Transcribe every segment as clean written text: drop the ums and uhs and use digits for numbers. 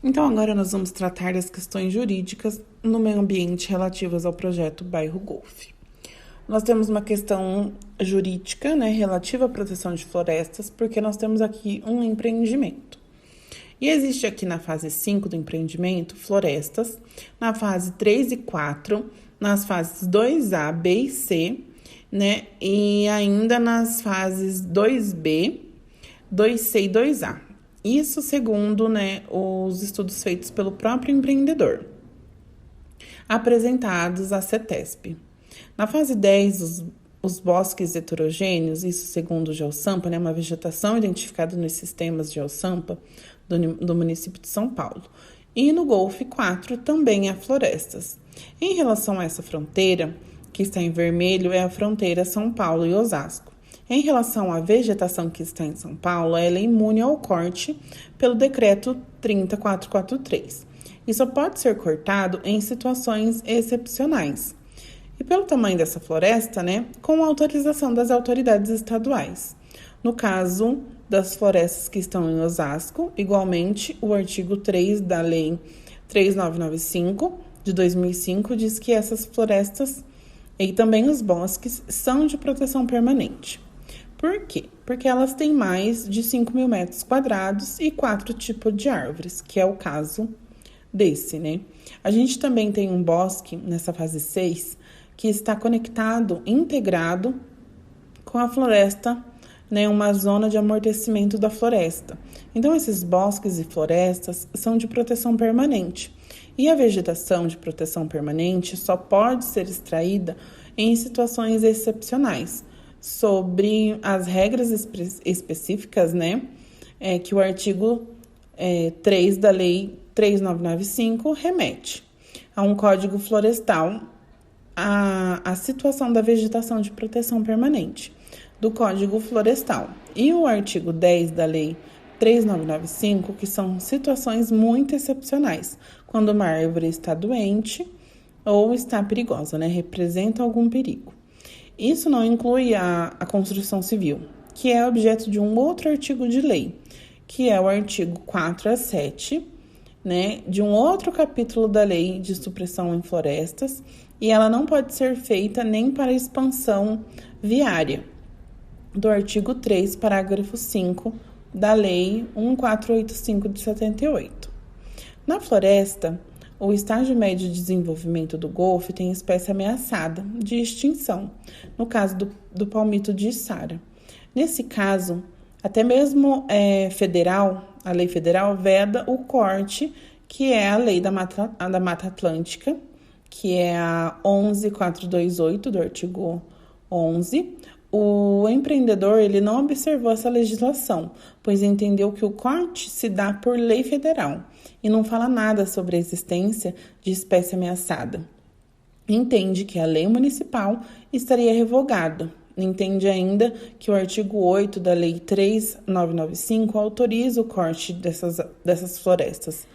Então, agora nós vamos tratar das questões jurídicas no meio ambiente relativas ao projeto Bairro Golf. Nós temos uma questão jurídica, relativa à proteção de florestas, porque nós temos aqui um empreendimento. E existe aqui na fase 5 do empreendimento florestas, na fase 3 e 4, nas fases 2A, B e C, e ainda nas fases 2B, 2C e 2A. Isso segundo os estudos feitos pelo próprio empreendedor, apresentados à CETESP. Na fase 10, os bosques heterogêneos, isso segundo o GeoSampa, uma vegetação identificada nos sistemas GeoSampa do município de São Paulo. E no Golf 4 também há florestas. Em relação a essa fronteira, que está em vermelho, é a fronteira São Paulo e Osasco. Em relação à vegetação que está em São Paulo, ela é imune ao corte pelo decreto 30443 e só pode ser cortado em situações excepcionais. E pelo tamanho dessa floresta, com autorização das autoridades estaduais. No caso das florestas que estão em Osasco, igualmente, o artigo 3 da Lei 3995 de 2005 diz que essas florestas e também os bosques são de proteção permanente. Por quê? Porque elas têm mais de 5.000 metros quadrados e 4 tipos de árvores, que é o caso desse, A gente também tem um bosque, nessa fase 6, que está conectado, integrado com a floresta, uma zona de amortecimento da floresta. Então, esses bosques e florestas são de proteção permanente. E a vegetação de proteção permanente só pode ser extraída em situações excepcionais, sobre as regras específicas, que o artigo 3 da Lei 3995 remete a um código florestal, a situação da vegetação de proteção permanente do Código Florestal. E o artigo 10 da Lei 3995, que são situações muito excepcionais, quando uma árvore está doente ou está perigosa, representa algum perigo. Isso não inclui a construção civil, que é objeto de um outro artigo de lei, que é o artigo 4 a 7, de um outro capítulo da Lei de Supressão em Florestas, e ela não pode ser feita nem para expansão viária, do artigo 3, parágrafo 5 da Lei 1485 de 78. Na floresta, o estágio médio de desenvolvimento do golfe tem espécie ameaçada de extinção, no caso do palmito de Içara. Nesse caso, até mesmo a lei federal veda o corte, que é a lei da Mata Atlântica, que é a 11428 do artigo 11. O empreendedor ele não observou essa legislação, pois entendeu que o corte se dá por lei federal e não fala nada sobre a existência de espécie ameaçada. Entende que a lei municipal estaria revogada. Entende ainda que o artigo 8 da Lei 3995 autoriza o corte dessas florestas,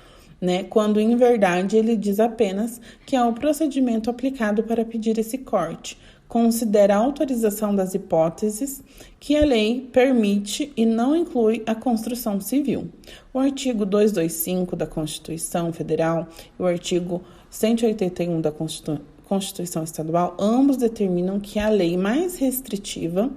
quando em verdade ele diz apenas que é o procedimento aplicado para pedir esse corte. Considera a autorização das hipóteses que a lei permite e não inclui a construção civil. O artigo 225 da Constituição Federal e o artigo 181 da Constituição Estadual, ambos determinam que a lei mais restritiva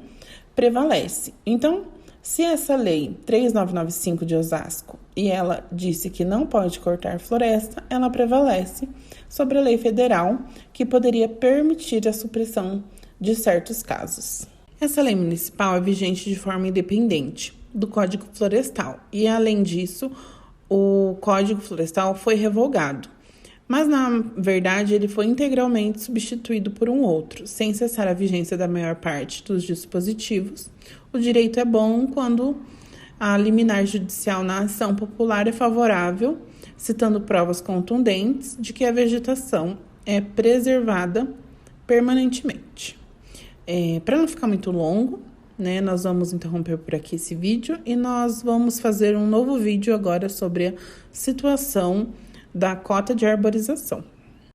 prevalece. Então, se essa lei 3995 de Osasco e ela disse que não pode cortar floresta, ela prevalece sobre a lei federal, que poderia permitir a supressão de certos casos. Essa lei municipal é vigente de forma independente do Código Florestal e, além disso, o Código Florestal foi revogado. Mas, na verdade, ele foi integralmente substituído por um outro, sem cessar a vigência da maior parte dos dispositivos. O direito é bom quando a liminar judicial na ação popular é favorável, citando provas contundentes de que a vegetação é preservada permanentemente. Para não ficar muito longo, nós vamos interromper por aqui esse vídeo e nós vamos fazer um novo vídeo agora sobre a situação da cota de arborização.